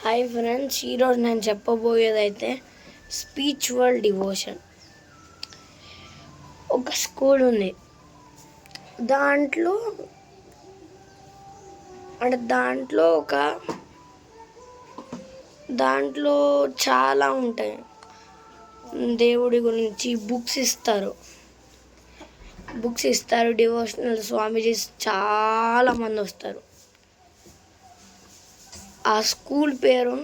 Hi friends, ఈరోజు నేను చెప్పబోయేదైతే spiritual devotion. ఒక స్కూల్ ఉంది. దాంట్లో దాంట్లో చాలా ఉంటాయి. దేవుడి గురించి బుక్స్ ఇస్తారు. డివోషనల్ స్వామీజీస్ చాలామంది వస్తారు. ఆ స్కూల్ పేరు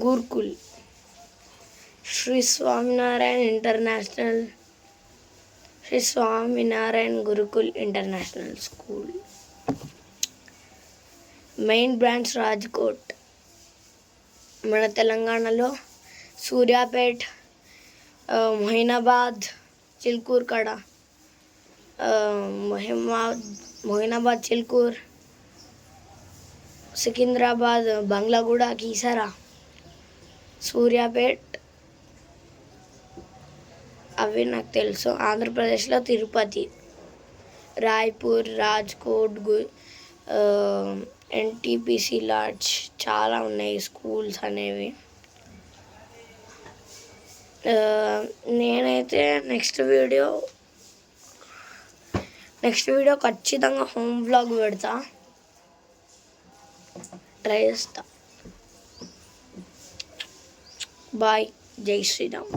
Gurukul, Shri Swaminarayan Gurukul international school. Main branch Rajkot, మన తెలంగాణలో సూర్యాపేట్, మొయినాబాద్, చిల్కూర్ కడ, మొయినాబాద్, చిల్కూర్, సికింద్రాబాద్, బంగ్లాగూడ, కీసరా, సూర్యాపేట్, అవి నాకు తెలుసు. ఆంధ్రప్రదేశ్లో తిరుపతి, రాయ్పూర్, రాజ్కోట్, ఎన్టీపీసీ లాడ్జ్, చాలా ఉన్నాయి స్కూల్స్ అనేవి. నేనైతే నెక్స్ట్ వీడియో ఖచ్చితంగా హోమ్ వ్లాగ్ పెడతా, ట్రై చేస్తా. బాయ్, జై శ్రీరామ్.